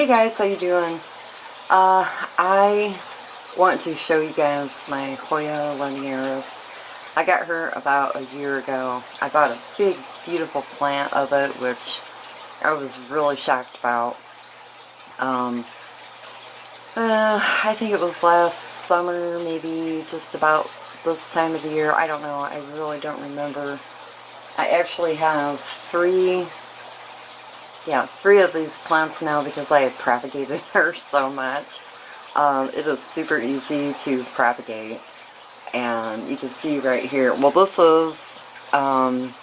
Hey guys, how you doing? I want to show you guys my Hoya Linearis. I got her about a year ago. I bought a big, beautiful plant of it, which I was really shocked about. I think it was last summer, maybe just about this time of the year. I don't know. I really don't remember. I actually have three of these plants now because I have propagated her so much. It is super easy to propagate, and you can see right here. Well, this is one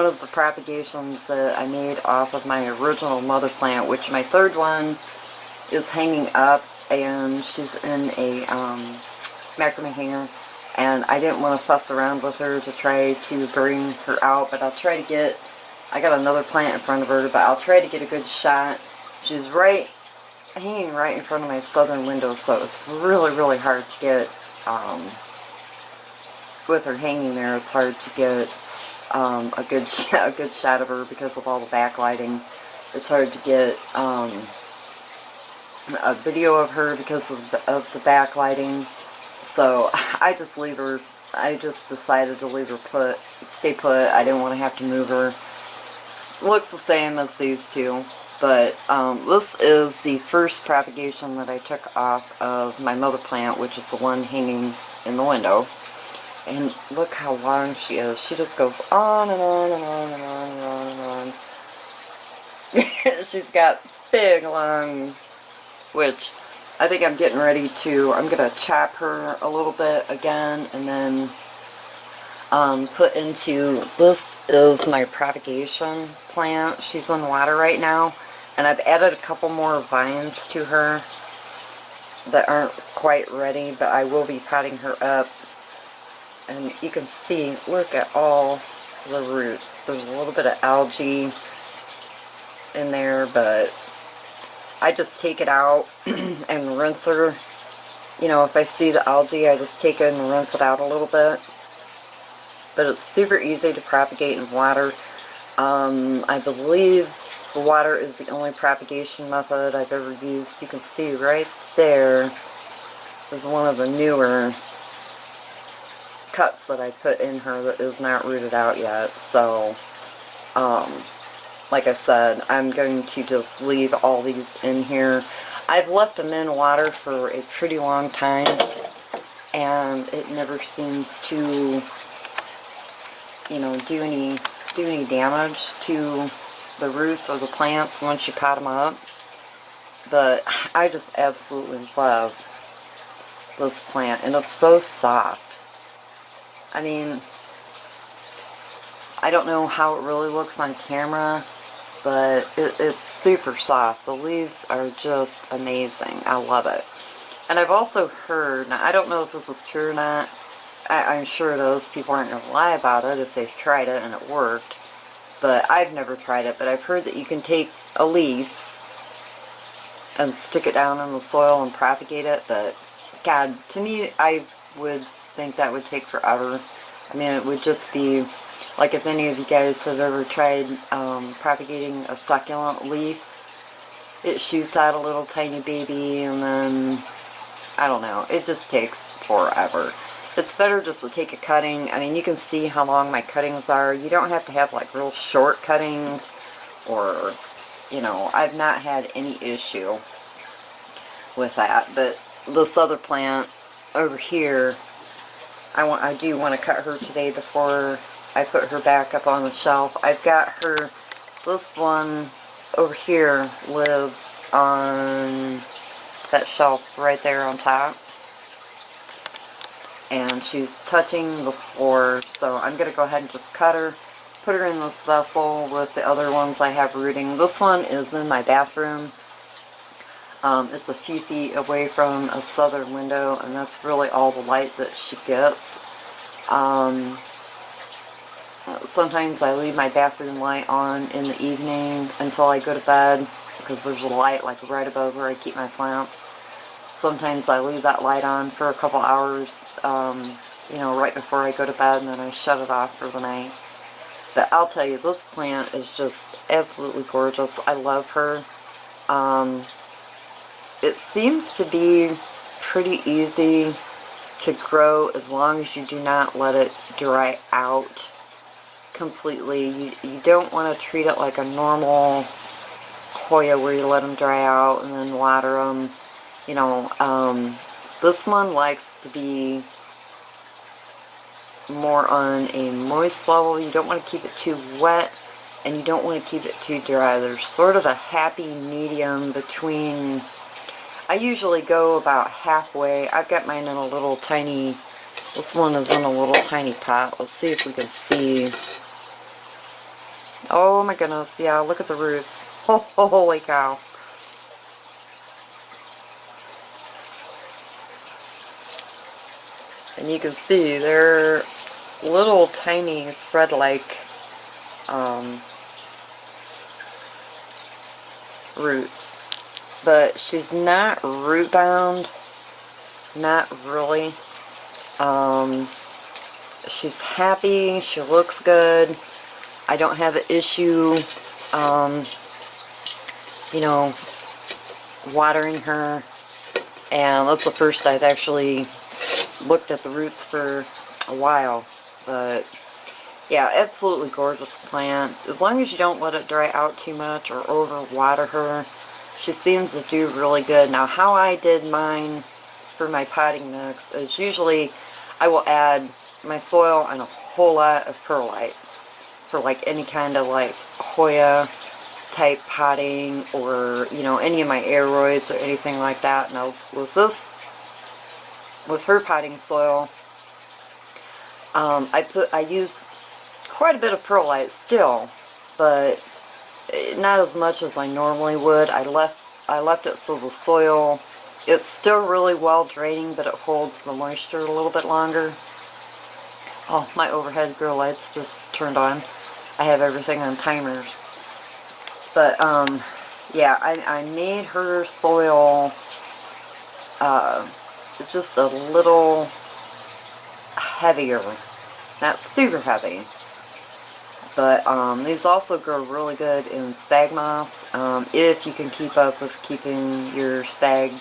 of the propagations that I made off of my original mother plant, which my third one is hanging up, and she's in a macrame hanger, and I didn't want to fuss around with her to try to bring her out, but I'll try to get, I got another plant in front of her, but I'll try to get a good shot. She's hanging right in front of my southern window, so it's really hard to get, with her hanging there, it's hard to get a good shot of her because of all the backlighting. It's hard to get a video of her because of the backlighting. So I just leave her. I just decided to leave her stay put. I didn't want to have to move her. Looks the same as these two, but this is the first propagation that I took off of my mother plant, which is the one hanging in the window. And look how long she is. She just goes on and on and on and on and on and on. She's got big, long, which I think I'm getting ready to, I'm going to chop her a little bit again and then put into, this is my propagation plant. She's in the water right now, and I've added a couple more vines to her that aren't quite ready, but I will be potting her up. And you can see, look at all the roots. There's a little bit of algae in there, but I just take it out and rinse her. You know, if I see the algae, I just take it and rinse it out a little bit. But it's super easy to propagate in water. I believe the water is the only propagation method I've ever used. You can see right there is one of the newer cuts that I put in her that is not rooted out yet. So, like I said, I'm going to just leave all these in here. I've left them in water for a pretty long time, and it never seems to, you know, do any damage to the roots or the plants once you pot them up. But I just absolutely love this plant, and it's so soft. I mean, I don't know how it really looks on camera, but it's super soft. The leaves are just amazing. I love it. And I've also heard, now I don't know if this is true or not, I'm sure those people aren't going to lie about it if they've tried it and it worked, but I've never tried it, but I've heard that you can take a leaf and stick it down in the soil and propagate it, but God, to me, I would think that would take forever. I mean, it would just be like if any of you guys have ever tried propagating a succulent leaf. It shoots out a little tiny baby, and then I don't know, it just takes forever. It's better just to take a cutting. I mean, you can see how long my cuttings are. You don't have to have like real short cuttings, or, you know, I've not had any issue with that. But this other plant over here, I do want to cut her today before I put her back up on the shelf. I've got her, this one over here lives on that shelf right there on top. And she's touching the floor, so I'm going to go ahead and just cut her, put her in this vessel with the other ones I have rooting. This one is in my bathroom. It's a few feet away from a southern window, and that's really all the light that she gets. Sometimes I leave my bathroom light on in the evening until I go to bed, because there's a light like right above where I keep my plants. Sometimes I leave that light on for a couple hours, you know, right before I go to bed, and then I shut it off for the night. But I'll tell you, this plant is just absolutely gorgeous. I love her. It seems to be pretty easy to grow as long as you do not let it dry out completely. You don't want to treat it like a normal Hoya where you let them dry out and then water them. You know, this one likes to be more on a moist level. You don't want to keep it too wet and you don't want to keep it too dry. There's sort of a happy medium between. I usually go about halfway. I've got mine in a little tiny, this one is in a little tiny pot. Let's see if we can see. Oh my goodness, yeah, look at the roots. Oh, holy cow. And you can see they're little tiny thread-like roots. But she's not root bound, not really. She's happy, she looks good. I don't have an issue, you know, watering her. And that's the first I've actually looked at the roots for a while. But yeah, absolutely gorgeous plant. As long as you don't let it dry out too much or over water her, she seems to do really good. Now, how I did mine for my potting mix is usually I will add my soil and a whole lot of perlite for like any kind of like Hoya type potting or, you know, any of my Aroids or anything like that. Now, with her potting soil, I used quite a bit of perlite still, but not as much as I normally would. I left it so the soil, it's still really well draining, but it holds the moisture a little bit longer. Oh, my overhead grow lights just turned on. I have everything on timers. But yeah, I made her soil just a little heavier, not super heavy. But these also grow really good in spag moss, if you can keep up with keeping your spag,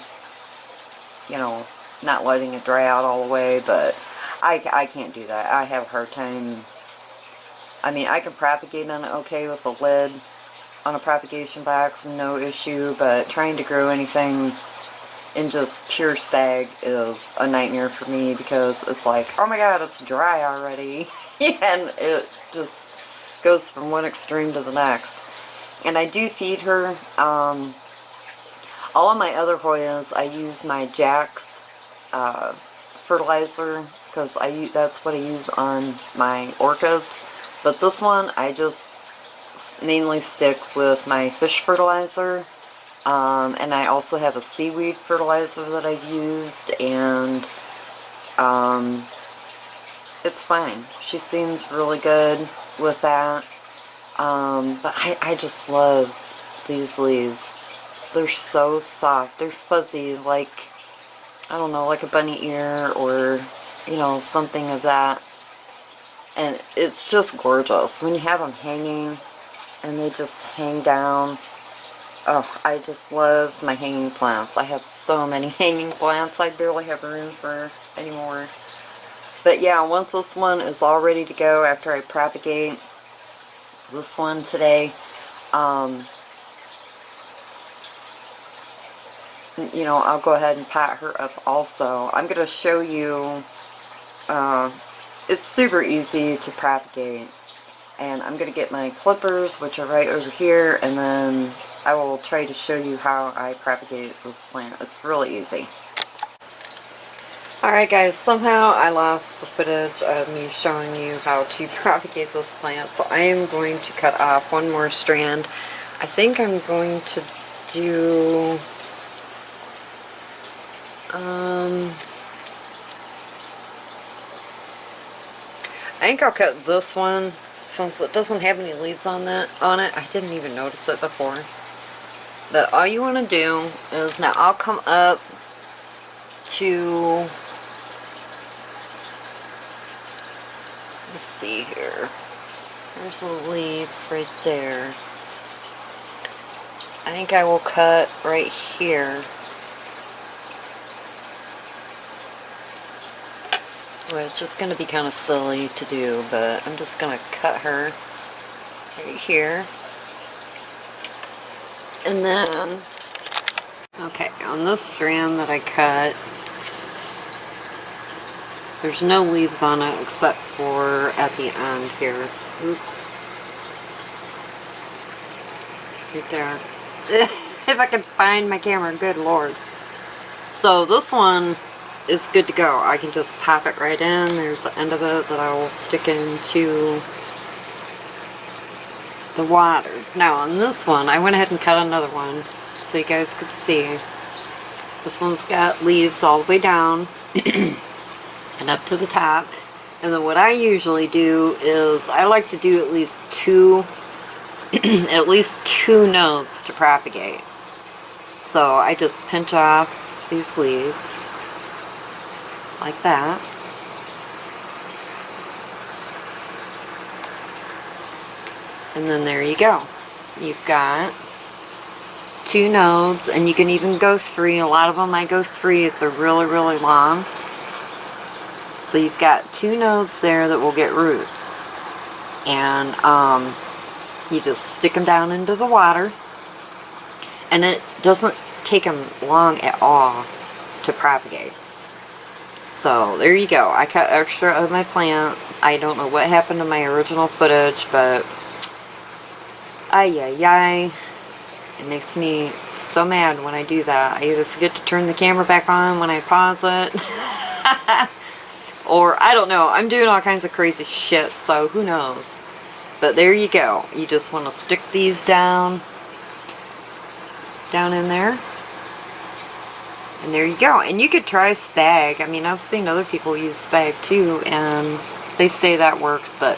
you know, not letting it dry out all the way. But I can't do that. I have a hard time. I mean, I can propagate on it okay with the lid on a propagation box, no issue, but trying to grow anything in just pure spag is a nightmare for me because it's like, oh my god, it's dry already. And it just goes from one extreme to the next. And I do feed her. All of my other Hoyas, I use my Jack's fertilizer because that's what I use on my orchids. But this one, I just mainly stick with my fish fertilizer. And I also have a seaweed fertilizer that I've used, and it's fine. She seems really good with that. But I just love these leaves. They're so soft. They're fuzzy, like, I don't know, like a bunny ear or, you know, something of that. And it's just gorgeous. When you have them hanging and they just hang down. Oh, I just love my hanging plants. I have so many hanging plants. I barely have room for any more. But yeah, once this one is all ready to go after I propagate this one today, you know, I'll go ahead and pot her up also. I'm going to show you, it's super easy to propagate. And I'm going to get my clippers, which are right over here, and then I will try to show you how I propagate this plant. It's really easy. Alright guys, somehow I lost the footage of me showing you how to propagate this plant, so I am going to cut off one more strand. I think I'm going to do, I think I'll cut this one since it doesn't have any leaves on it. I didn't even notice it before. But all you want to do is, now I'll come up to, let's see here, there's a leaf right there. I think I will cut right here. Which is going to be kind of silly to do, but I'm just going to cut her right here. And then, okay, on this strand that I cut, there's no leaves on it except for at the end here. Oops. Right there. If I can find my camera, good lord. So this one is good to go. I can just pop it right in. There's the end of it that I will stick into the water. Now on this one, I went ahead and cut another one so you guys could see. This one's got leaves all the way down and up to the top. And then what I usually do is I like to do at least two nodes to propagate. So I just pinch off these leaves like that. And then there you go. You've got two nodes, and you can even go three. A lot of them I go three if they're really, really long. So you've got two nodes there that will get roots. And you just stick them down into the water. And it doesn't take them long at all to propagate. So there you go. I cut extra of my plant. I don't know what happened to my original footage, but ay. It makes me so mad when I do that. I either forget to turn the camera back on when I pause it, or I don't know. I'm doing all kinds of crazy shit, so who knows. But there you go. You just want to stick these down in there. And there you go. And you could try spag. I mean, I've seen other people use spag too, and they say that works, but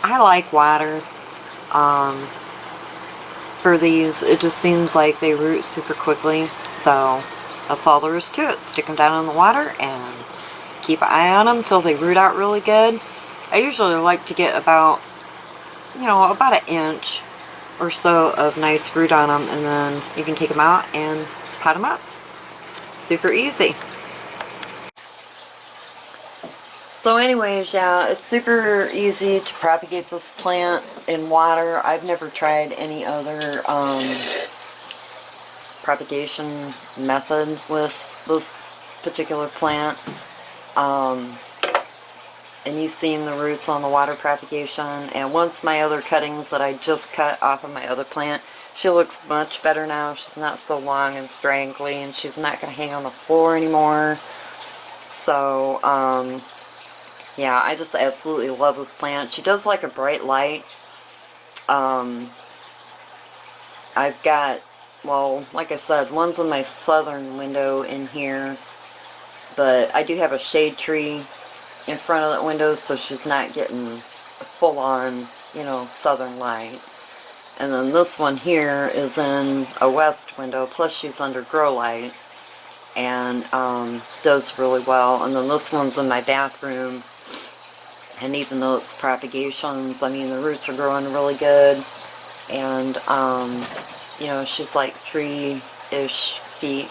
I like water. For these, it just seems like they root super quickly, so that's all there is to it. Stick them down in the water and keep an eye on them until they root out really good. I usually like to get about, about an inch or so of nice root on them, and then you can take them out and pot them up. Super easy. So anyways, yeah, it's super easy to propagate this plant in water. I've never tried any other propagation method with this particular plant. And you've seen the roots on the water propagation. And once my other cuttings that I just cut off of my other plant, she looks much better now. She's not so long and strangly, and she's not going to hang on the floor anymore. So, yeah, I just absolutely love this plant. She does like a bright light. I've got, well, like I said, one's in my southern window in here, but I do have a shade tree in front of that window, so she's not getting full on, southern light. And then this one here is in a west window, plus she's under grow light, and does really well. And then this one's in my bathroom. And even though it's propagations, I mean, the roots are growing really good. And, she's like 3-ish feet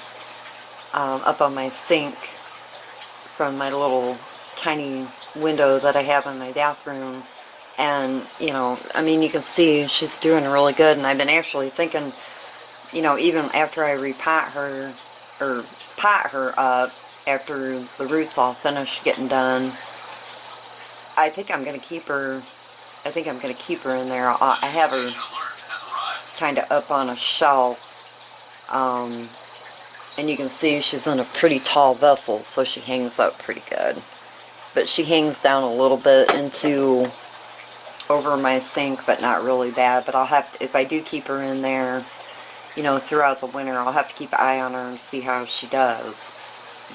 up on my sink from my little tiny window that I have in my bathroom. And, I mean, you can see she's doing really good. And I've been actually thinking, even after I repot her, or pot her up, after the roots all finish getting done, I think I'm going to keep her. I think I'm going to keep her in there. I have her kind of up on a shelf, and you can see she's in a pretty tall vessel, so she hangs up pretty good. But she hangs down a little bit into over my sink, but not really bad. But I'll have to, if I do keep her in there, throughout the winter, I'll have to keep an eye on her and see how she does.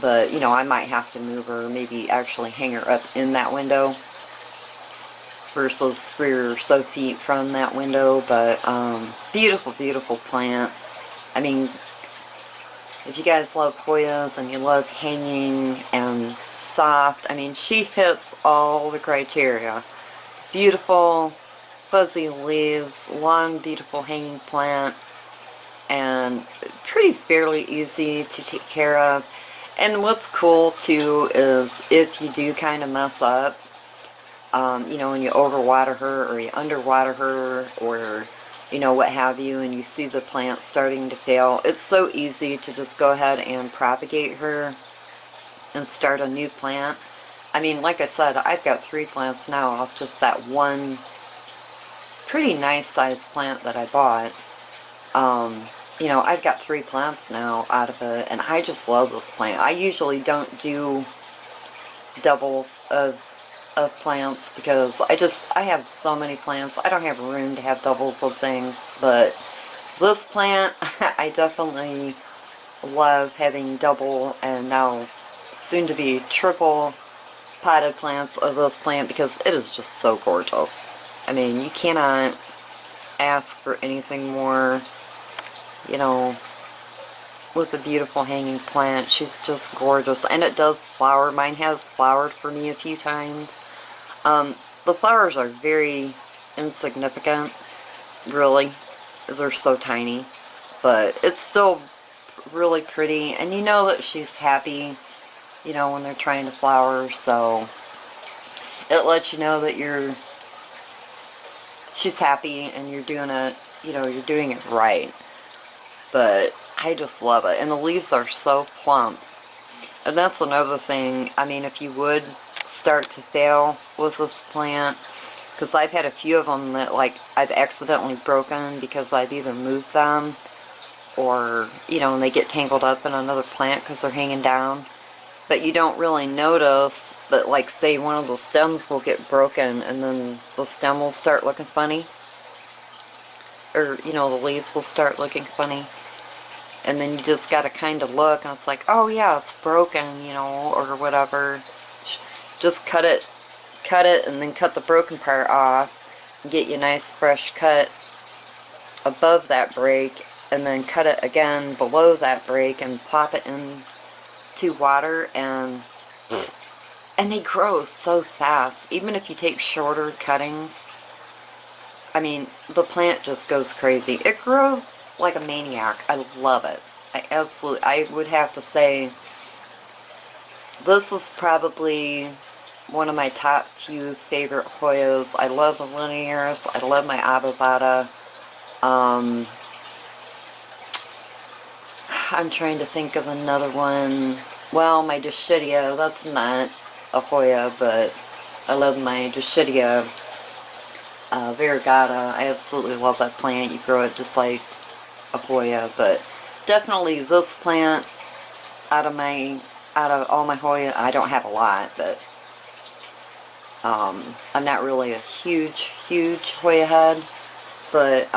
But I might have to move her, maybe actually hang her up in that window versus 3 or so feet from that window. But beautiful, beautiful plant. I mean, if you guys love Hoyas and you love hanging and soft, I mean, she hits all the criteria. Beautiful, fuzzy leaves, long, beautiful hanging plant, and pretty fairly easy to take care of. And what's cool too is if you do kind of mess up, you know, when you overwater her or you underwater her or, you know, what have you, and you see the plant starting to fail, it's so easy to just go ahead and propagate her and start a new plant. I mean, like I said, I've got 3 plants now off just that one pretty nice sized plant that I bought. You know, I've got 3 plants now out of it, and I just love this plant. I usually don't do doubles of plants because I have so many plants. I don't have room to have doubles of things, but this plant, I definitely love having double and now soon to be triple potted plants of this plant because it is just so gorgeous. I mean, you cannot ask for anything more. You know, with a beautiful hanging plant. She's just gorgeous. And it does flower. Mine has flowered for me a few times. The flowers are very insignificant, really. They're so tiny. But it's still really pretty. And you know that she's happy, you know, when they're trying to flower. So it lets you know that she's happy and you're doing it, you know, you're doing it right. But I just love it. And the leaves are so plump. And that's another thing. I mean, if you would start to fail with this plant, because I've had a few of them that, like, I've accidentally broken because I've either moved them or, you know, and they get tangled up in another plant because they're hanging down. But you don't really notice that, like, say one of the stems will get broken and then the stem will start looking funny. Or, you know, the leaves will start looking funny. And then you just gotta kind of look, and it's like, oh yeah, it's broken, you know, or whatever. Just cut it, and then cut the broken part off, and get you a nice fresh cut above that break, and then cut it again below that break, and plop it into water, and they grow so fast. Even if you take shorter cuttings, I mean, the plant just goes crazy. It grows like a maniac. I love it. I would have to say this is probably one of my top few favorite Hoyas. I love the Linearis. I love my Avivada. I'm trying to think of another one. Well, my Dischidia, that's not a Hoya, but I love my Dischidia variegata. I absolutely love that plant. You grow it just like a Hoya, but definitely this plant out of all my Hoya, I don't have a lot, but I'm not really a huge Hoya head, but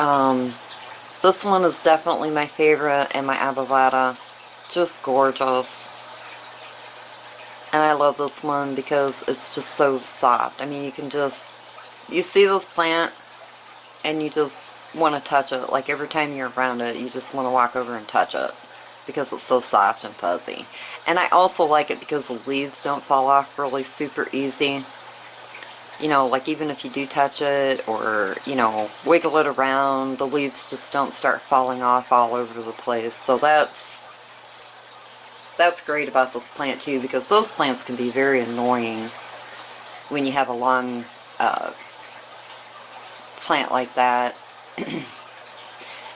this one is definitely my favorite, and my Avivada, just gorgeous. And I love this one because it's just so soft. I mean, you see this plant and you just want to touch it. Like every time you're around it, you just want to walk over and touch it because it's so soft and fuzzy. And I also like it because the leaves don't fall off really super easy. You know, like even if you do touch it or, you know, wiggle it around, the leaves just don't start falling off all over the place. So that's great about this plant too, because those plants can be very annoying when you have a long plant like that.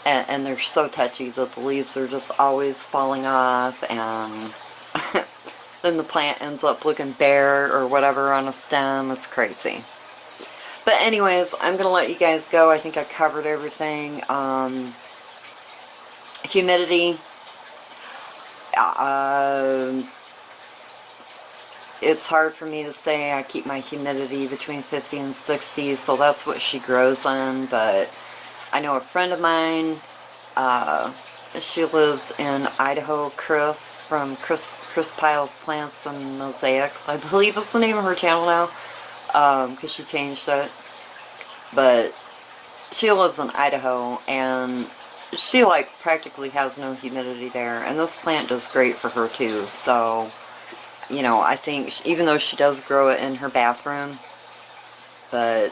and they're so touchy that the leaves are just always falling off, and then the plant ends up looking bare or whatever on a stem. It's crazy. But anyways, I'm going to let you guys go. I think I covered everything. Humidity. It's hard for me to say. I keep my humidity between 50 and 60, so that's what she grows in. But I know a friend of mine, she lives in Idaho, Chris, from Chris Piles Plants and Mosaics, I believe is the name of her channel now, because she changed it. But she lives in Idaho, and she like practically has no humidity there, and this plant does great for her too. So, you know, I think even though she does grow it in her bathroom, but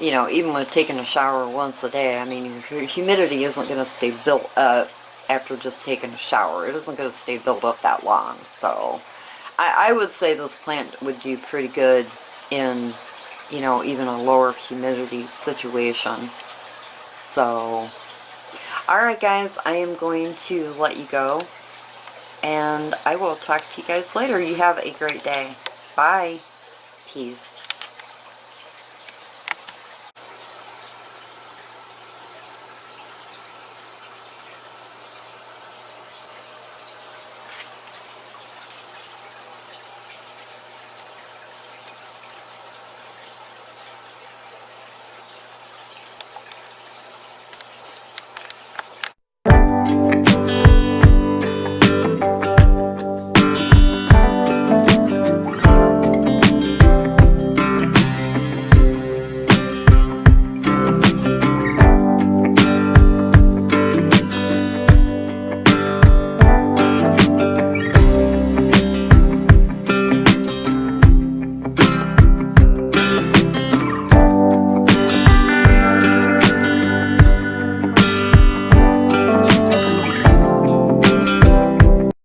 you know, even with taking a shower once a day, I mean, your humidity isn't going to stay built up after just taking a shower. It isn't going to stay built up that long. So I would say this plant would do pretty good in, you know, even a lower humidity situation. So, alright guys, I am going to let you go, and I will talk to you guys later. You have a great day. Bye. Peace.